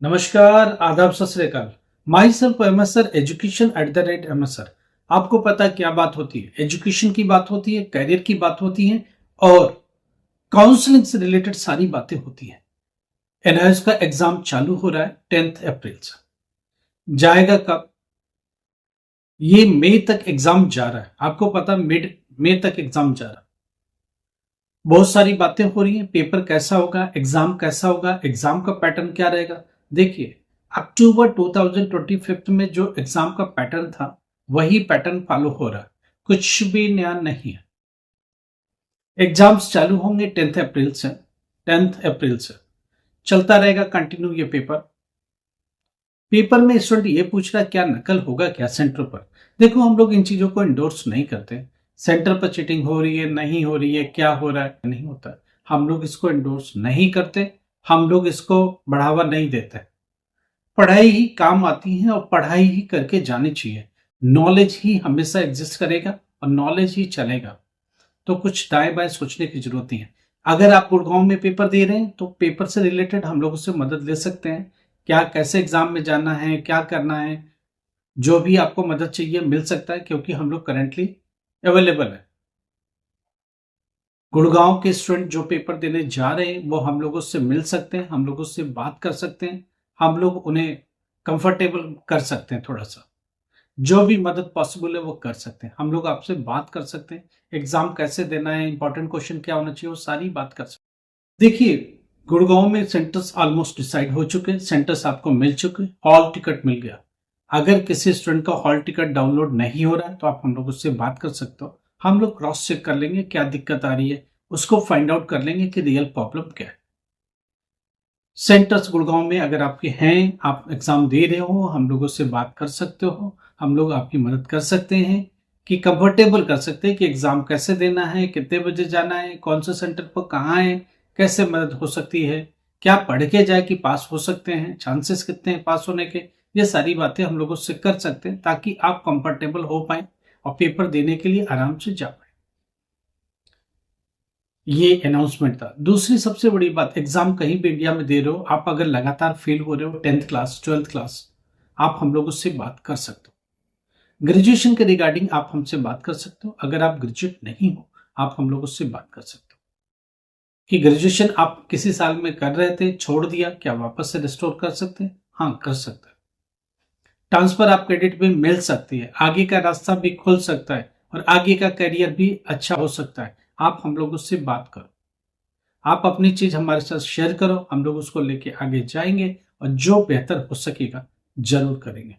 नमस्कार, आदाब, सत श्री अकाल। My self MSR education @MSR। आपको पता है क्या बात होती है? एजुकेशन की बात होती है, करियर की बात होती है और काउंसलिंग से रिलेटेड सारी बातें होती हैं। एनआईएस का एग्जाम चालू हो रहा है 10 अप्रैल से। जाएगा कब? ये मई तक एग्जाम जा रहा है। आपको पता, मिड मई तक एग्जाम जा रहा है। बहुत सारी बातें हो रही हैं। पेपर कैसा होगा, एग्जाम कैसा होगा, एग्जाम का पैटर्न क्या रहेगा। देखिए, अक्टूबर 2025 में जो एग्जाम का पैटर्न था वही पैटर्न फॉलो हो रहा है, कुछ भी नया नहीं है। एग्जाम्स चालू होंगे 10 अप्रैल से चलता रहेगा कंटिन्यू ये पेपर। पेपर में स्टूडेंट ये पूछ रहा है क्या नकल होगा क्या सेंटर पर। देखो, हम लोग इन चीजों को इंडोर्स नहीं करते। सेंटर पर चीटिंग हो रही है, नहीं हो रही है, क्या हो रहा है, नहीं होता है। हम लोग इसको इंडोर्स नहीं करते, हम लोग इसको बढ़ावा नहीं देते। पढ़ाई ही काम आती है और पढ़ाई ही करके जानी चाहिए। नॉलेज ही हमेशा एग्जिस्ट करेगा और नॉलेज ही चलेगा। तो कुछ दाएं बाएं सोचने की जरूरत नहीं है। अगर आप गुड़गांव में पेपर दे रहे हैं तो पेपर से रिलेटेड हम लोगों से मदद ले सकते हैं। क्या, कैसे एग्जाम में जाना है, क्या करना है, जो भी आपको मदद चाहिए मिल सकता है, क्योंकि हम लोग करेंटली अवेलेबल है। गुड़गांव के स्टूडेंट जो पेपर देने जा रहे हैं वो हम लोगों से मिल सकते हैं, हम लोगों से बात कर सकते हैं, हम लोग उन्हें कंफर्टेबल कर सकते हैं। थोड़ा सा जो भी मदद पॉसिबल है वो कर सकते हैं। हम लोग आपसे बात कर सकते हैं, एग्जाम कैसे देना है, इंपॉर्टेंट क्वेश्चन क्या होना चाहिए, वो सारी बात कर सकते हैं। देखिए, गुड़गांव में सेंटर्स ऑलमोस्ट डिसाइड हो चुके हैं, सेंटर्स आपको मिल चुके हैं, हॉल टिकट मिल गया। अगर किसी स्टूडेंट का हॉल टिकट डाउनलोड नहीं हो रहा है तो आप हम लोग उससे बात कर सकते हो। हम लोग क्रॉस चेक कर लेंगे क्या दिक्कत आ रही है, उसको फाइंड आउट कर लेंगे कि रियल प्रॉब्लम क्या है। सेंटर्स गुड़गांव में अगर आपके हैं, आप एग्जाम दे रहे हो, हम लोगों से बात कर सकते हो, हम लोग आपकी मदद कर सकते हैं कि कंफर्टेबल कर सकते हैं कि एग्जाम कैसे देना है, कितने बजे जाना है, कौन से सेंटर पर कहाँ है, कैसे मदद हो सकती है, क्या पढ़ के जाए कि पास हो सकते हैं, चांसेस कितने हैं पास होने के। ये सारी बातें हम लोगों से कर सकते हैं ताकि आप कंफर्टेबल हो पाए और पेपर देने के लिए आराम से जा पाए। ये अनाउंसमेंट था। दूसरी सबसे बड़ी बात, एग्जाम कहीं भी इंडिया में दे रहे हो, आप अगर लगातार फेल हो रहे हो 10th क्लास 12th क्लास, आप हम लोगों से बात कर सकते हो। ग्रेजुएशन के रिगार्डिंग आप हमसे बात कर सकते हो। अगर आप ग्रेजुएट नहीं हो, आप हम लोगों से बात कर सकते हो कि ग्रेजुएशन आप किसी साल में कर रहे थे, छोड़ दिया, क्या वापस से रिस्टोर कर सकते हैं? हाँ, कर सकते हैं। ट्रांसफर आप क्रेडिट में मिल सकती है, आगे का रास्ता भी खुल सकता है और आगे का करियर भी अच्छा हो सकता है। आप हम लोगों से बात करो, आप अपनी चीज हमारे साथ शेयर करो, हम लोग उसको लेके आगे जाएंगे और जो बेहतर हो सकेगा जरूर करेंगे।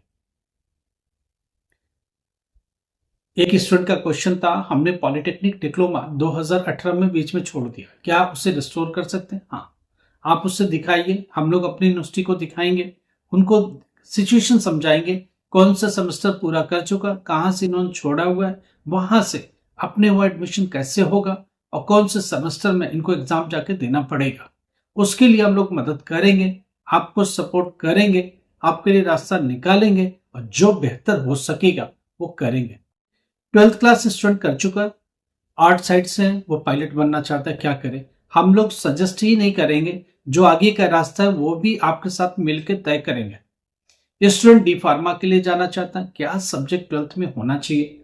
एक स्टूडेंट का क्वेश्चन था, हमने पॉलिटेक्निक डिप्लोमा 2018 में बीच में छोड़ दिया, क्या उसे रिस्टोर कर सकते हैं? हाँ, आप उससे दिखाइए, हम लोग अपनी यूनिवर्सिटी को दिखाएंगे, उनको सिचुएशन समझाएंगे, कौन सा सेमेस्टर पूरा कर चुका, कहाँ से इन्होंने छोड़ा हुआ है, वहां से अपने वो एडमिशन कैसे होगा और कौन से सेमेस्टर में इनको एग्जाम जाके देना पड़ेगा। उसके लिए हम लोग मदद करेंगे, आपको सपोर्ट करेंगे, आपके लिए रास्ता निकालेंगे और जो बेहतर हो सकेगा वो करेंगे। 12th क्लास स्टूडेंट कर चुका, आर्ट साइड से है, वो पायलट बनना चाहता है, क्या करे? हम लोग सजेस्ट ही नहीं करेंगे, जो आगे का रास्ता है वो भी आपके साथ मिलकर तय करेंगे। स्टूडेंट डी फार्मा के लिए जाना चाहता है, क्या सब्जेक्ट 12th में होना चाहिए,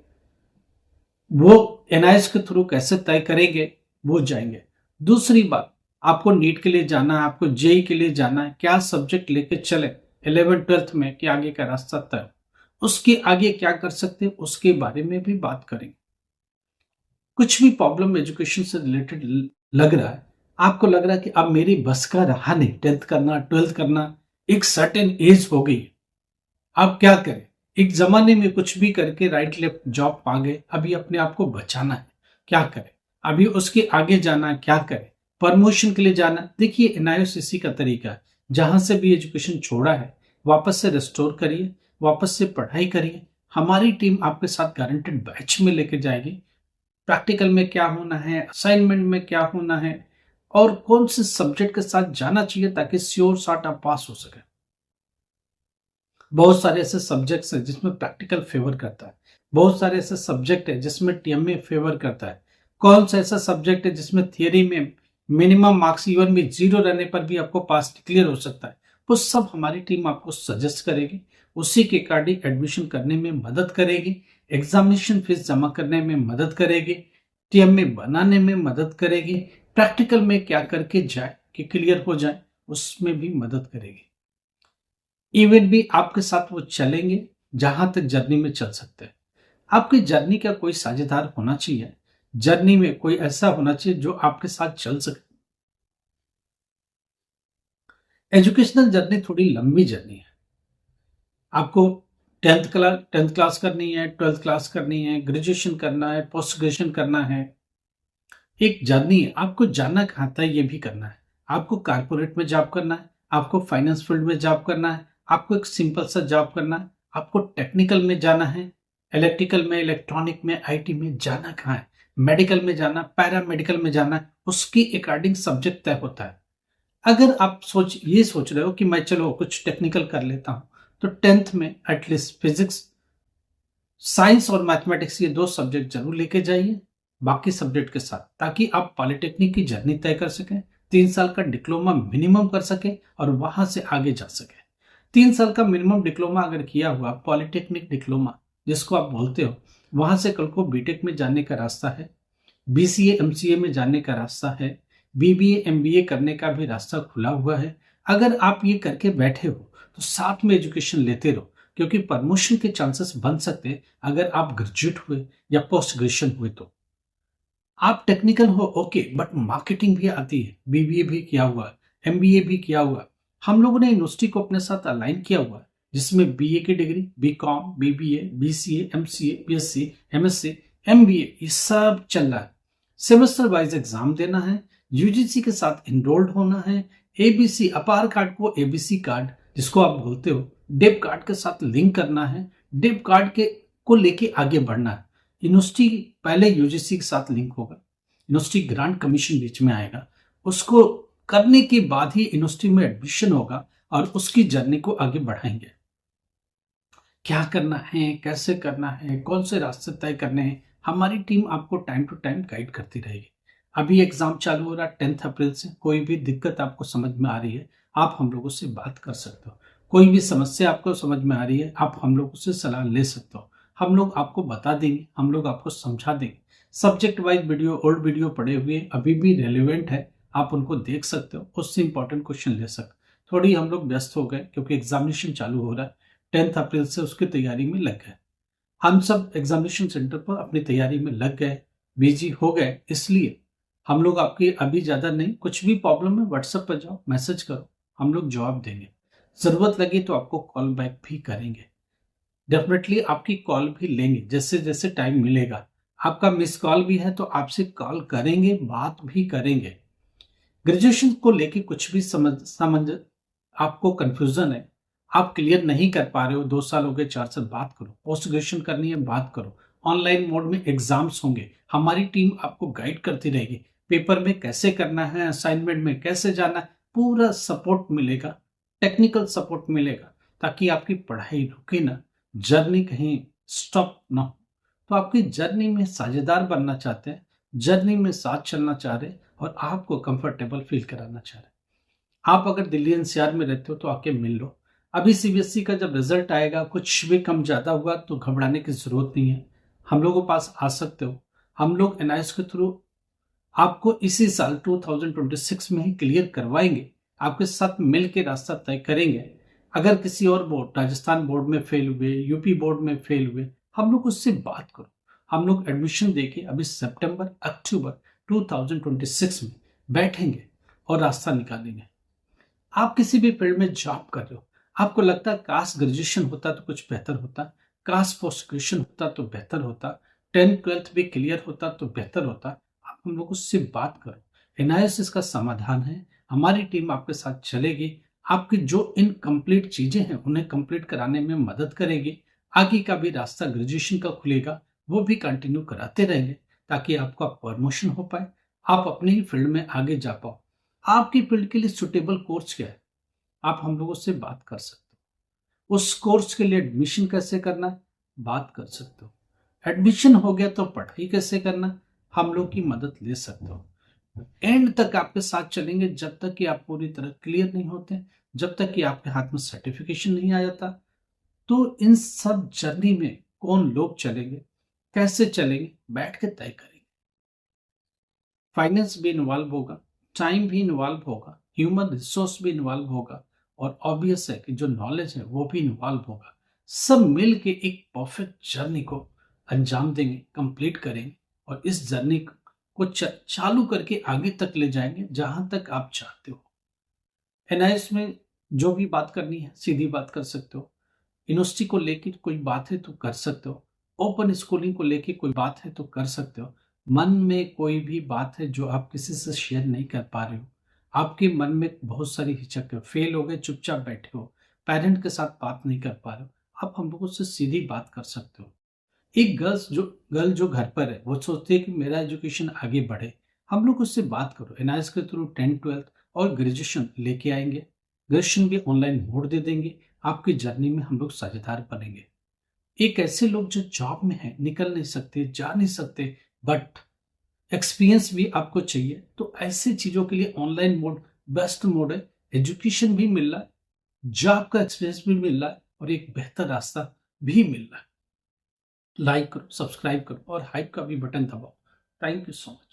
वो एनआईएस के थ्रू कैसे तय करेंगे, वो जाएंगे। दूसरी बात, आपको नीट के लिए जाना है, आपको जेई के लिए जाना है, क्या सब्जेक्ट लेके चले 11th-12th में कि आगे का रास्ता तय, उसके आगे क्या कर सकते हैं उसके बारे में भी बात करेंगे। कुछ भी प्रॉब्लम एजुकेशन से रिलेटेड लग रहा है, आपको लग रहा है कि अब मेरी बस का रहा नहीं, 10th करना, 12th करना, एक सर्टेन एज हो गई, अब क्या करें? एक जमाने में कुछ भी करके राइट लेफ्ट जॉब पा गए, अभी अपने आप को बचाना है, क्या करें? अभी उसके आगे जाना है, क्या करें? प्रमोशन के लिए जाना है। देखिए, एनआईओएस इसी का तरीका है, जहां से भी एजुकेशन छोड़ा है वापस से रिस्टोर करिए, वापस से पढ़ाई करिए। हमारी टीम आपके साथ गारंटेड बैच में लेके जाएगी। प्रैक्टिकल में क्या होना है, असाइनमेंट में क्या होना है और कौन से सब्जेक्ट के साथ जाना चाहिए ताकि श्योर शॉट आप पास हो सके। बहुत सारे ऐसे सब्जेक्ट्स हैं जिसमें प्रैक्टिकल फेवर करता है, बहुत सारे ऐसे सब्जेक्ट है जिसमें टीएमए फेवर करता है, कौन सा ऐसा सब्जेक्ट है जिसमें थियरी में मिनिमम मार्क्स इवन भी 0 रहने पर भी आपको पास क्लियर हो सकता है, वो सब हमारी टीम आपको सजेस्ट करेगी, उसी के अकॉर्डिंग एडमिशन करने में मदद करेगी, एग्जामिनेशन फीस जमा करने में मदद करेगी, टीएमए बनाने में मदद करेगी, प्रैक्टिकल में क्या करके जाए कि क्लियर हो जाए उसमें भी मदद करेगी। इवन भी आपके साथ वो चलेंगे जहां तक जर्नी में चल सकते हैं। आपकी जर्नी का कोई साझेदार होना चाहिए, जर्नी में कोई ऐसा होना चाहिए जो आपके साथ चल सके। एजुकेशनल जर्नी थोड़ी लंबी जर्नी है। आपको टेंथ क्लास करनी है, 12th क्लास करनी है, ग्रेजुएशन करना है, पोस्ट ग्रेजुएशन करना है, एक जर्नी है। आपको जाना कहाँ था ये भी करना है। आपको कारपोरेट में जॉब करना है, आपको फाइनेंस फील्ड में जॉब करना है, आपको एक सिंपल सा जॉब करना है, आपको टेक्निकल में जाना है, इलेक्ट्रिकल में, इलेक्ट्रॉनिक में, आईटी में जाना कहाँ है, मेडिकल में जाना, पैरा मेडिकल में जाना, उसकी अकॉर्डिंग सब्जेक्ट तय होता है। अगर आप ये सोच रहे हो कि मैं चलो कुछ टेक्निकल कर लेता हूं, तो 10th में एटलीस्ट फिजिक्स, साइंस और मैथमेटिक्स ये 2 सब्जेक्ट जरूर लेके जाइए बाकी सब्जेक्ट के साथ, ताकि आप पॉलिटेक्निक की जर्नी तय कर सकें, 3 साल का डिप्लोमा मिनिमम कर सके और वहां से आगे जा सके। 3 साल का मिनिमम डिप्लोमा अगर किया हुआ, पॉलिटेक्निक डिप्लोमा जिसको आप बोलते हो, वहां से कल को बीटेक में जाने का रास्ता है, बीसीए एमसीए में जाने का रास्ता है, बीबीए एमबीए करने का भी रास्ता खुला हुआ है। अगर आप ये करके बैठे हो तो साथ में एजुकेशन लेते रहो, क्योंकि प्रमोशन के चांसेस बन सकते हैं अगर आप ग्रेजुएट हुए या पोस्ट ग्रेजुएशन हुए तो। आप टेक्निकल हो ओके, बट मार्केटिंग भी आती है, बीबीए भी किया हुआ है, एमबीए भी किया हुआ है। हम लोगों ने यूनिवर्सिटी को अपने साथ अलाइन किया हुआ है, जिसमें बीए की degree, BCom, BBA, BCA, MCA, BSc, MSc, MBA ये सब चल रहा है। सेमेस्टर वाइज एग्जाम देना है, यूजीसी के साथ इनरोल्ड होना है, एबीसी अपार कार्ड को एबीसी कार्ड जिसको आप बोलते हो डेप कार्ड के साथ लिंक करना है, डेप कार्ड के को लेके आगे बढ़ना है। यूनिवर्सिटी पहले यूजीसी के साथ लिंक होगा, यूनिवर्सिटी ग्रांट कमीशन बीच में आएगा, उसको करने के बाद ही यूनिवर्सिटी में एडमिशन होगा और उसकी जर्नी को आगे बढ़ाएंगे। क्या करना है, कैसे करना है, कौन से रास्ते तय करने हैं, हमारी टीम आपको टाइम टू टाइम गाइड करती रहेगी। अभी एग्जाम चालू हो रहा है 10 अप्रैल से, कोई भी दिक्कत आपको समझ में आ रही है आप हम लोगों से बात कर सकते हो, कोई भी समस्या आपको समझ में आ रही है आप हम लोगों से सलाह ले सकते हो, हम लोग आपको बता देंगे, हम लोग आपको समझा देंगे। Subject wise video, old video पड़े हुए अभी भी रेलिवेंट है, आप उनको देख सकते हो, उससे इंपॉर्टेंट क्वेश्चन ले सकते हो। थोड़ी हम लोग व्यस्त हो गए क्योंकि एग्जामिनेशन चालू हो रहा है 10 अप्रैल से, उसकी तैयारी में लग गए। हम सब एग्जामिनेशन सेंटर पर अपनी तैयारी में लग गए, बिजी हो गए, इसलिए हम लोग आपकी अभी ज्यादा नहीं, कुछ भी प्रॉब्लम है व्हाट्सएप पर जाओ, मैसेज करो, हम लोग जवाब देंगे। जरूरत लगी तो आपको कॉल बैक भी करेंगे, डेफिनेटली आपकी कॉल भी लेंगे जैसे जैसे टाइम मिलेगा। आपका मिस कॉल भी है तो आपसे कॉल करेंगे, बात भी करेंगे। ग्रेजुएशन को लेके कुछ भी समझ आपको कंफ्यूजन है, आप क्लियर नहीं कर पा रहे हो, 2 साल हो गए, 4 साल, बात करो। पोस्ट ग्रेजुएशन करनी है, बात करो। ऑनलाइन मोड में एग्जाम्स होंगे, हमारी टीम आपको गाइड करती रहेगी, पेपर में कैसे करना है, असाइनमेंट में कैसे जाना है, पूरा सपोर्ट मिलेगा, टेक्निकल सपोर्ट मिलेगा, ताकि आपकी पढ़ाई रुके ना, जर्नी कहीं स्टॉप ना हो। तो आपकी जर्नी में साझेदार बनना चाहते हैं, जर्नी में साथ चलना चाह रहे हैं और आपको कंफर्टेबल फील कराना चाह रहे हैं। आप अगर दिल्ली एनसीआर में रहते हो तो आके मिल लो। अभी सीबीएसई का जब रिजल्ट आएगा कुछ भी कम ज्यादा हुआ तो घबराने की जरूरत नहीं है, हम लोगों के पास आ सकते हो। हम लोग एनआईएस के थ्रू आपको इसी साल 2026 में ही क्लियर करवाएंगे, आपके साथ मिल के रास्ता तय करेंगे। अगर किसी और बोर्ड, राजस्थान बोर्ड में फेल हुए, यूपी बोर्ड में फेल हुए, हम लोग उससे बात करो, हम लोग एडमिशन देके अभी सितंबर अक्टूबर 2026 में बैठेंगे और रास्ता निकालेंगे। आप किसी भी फील्ड में जॉब कर रहे हो, आपको लगता है काश ग्रेजुएशन होता तो कुछ बेहतर होता, काश पोस्ट ग्रेजुएशन होता तो बेहतर होता, 10th-12th भी क्लियर होता तो बेहतर होता, आप हम लोग उससे बात करो। एनआईएस इसका समाधान है, हमारी टीम आपके साथ चलेगी, आपकी जो इनकम्प्लीट चीजें हैं उन्हें कंप्लीट कराने में मदद करेगी। आगे का भी रास्ता ग्रेजुएशन का खुलेगा, वो भी कंटिन्यू कराते रहेंगे, ताकि आपका प्रमोशन हो पाए, आप अपनी ही फील्ड में आगे जा पाओ। आपकी फील्ड के लिए सुटेबल कोर्स क्या है, आप हम लोगों से बात कर सकते हो। उस कोर्स के लिए एडमिशन कैसे करना है, बात कर सकते हो। एडमिशन हो गया तो पढ़ाई कैसे करना, हम लोग की मदद ले सकते हो। एंड तक आपके साथ चलेंगे जब तक कि आप पूरी तरह क्लियर नहीं होते, जब तक कि आपके हाथ में सर्टिफिकेशन नहीं आ जाता। तो इन सब जर्नी में कौन लोग चलेंगे, कैसे चलेंगे, बैठ के तय करेंगे। फाइनेंस भी इन्वॉल्व होगा, टाइम भी इन्वॉल्व होगा, ह्यूमन रिसोर्स भी इन्वॉल्व होगा, और ऑब्वियस है कि जो नॉलेज है वो भी इन्वॉल्व होगा। सब मिल के एक परफेक्ट जर्नी को अंजाम देंगे, कंप्लीट करेंगे, और इस जर्नी को चालू करके आगे तक ले जाएंगे जहां तक आप चाहते हो। एनआईएस में जो भी बात करनी है सीधी बात कर सकते हो, यूनिवर्सिटी को लेके कोई बात है तो कर सकते हो, ओपन स्कूलिंग को लेके कोई बात है तो कर सकते हो। मन में कोई भी बात है जो आप किसी से शेयर नहीं कर पा रहे हो, आपके मन में बहुत सारी हिचक है, फेल हो गए, चुपचाप बैठे हो, पेरेंट के साथ बात नहीं कर पा रहे हो, आप हम लोगों से सीधी बात कर सकते हो। एक गर्ल जो घर पर है वो सोचती है कि मेरा एजुकेशन आगे बढ़े, हम लोग उससे बात करो। एनआईएस के थ्रू 10th 12th और ग्रेजुएशन लेके आएंगे, ग्रेजुएशन भी ऑनलाइन मोड दे देंगे, आपकी जर्नी में हम लोग साझेदार बनेंगे। एक ऐसे लोग जो जॉब में हैं, निकल नहीं सकते, जा नहीं सकते, बट एक्सपीरियंस भी आपको चाहिए, तो ऐसी चीजों के लिए ऑनलाइन मोड बेस्ट मोड है। एजुकेशन भी मिल रहा है, जॉब का एक्सपीरियंस भी मिल रहा है, और एक बेहतर रास्ता भी मिल रहा है। लाइक करो, सब्सक्राइब करो, और हाइप का भी बटन दबाओ। Thank you so much.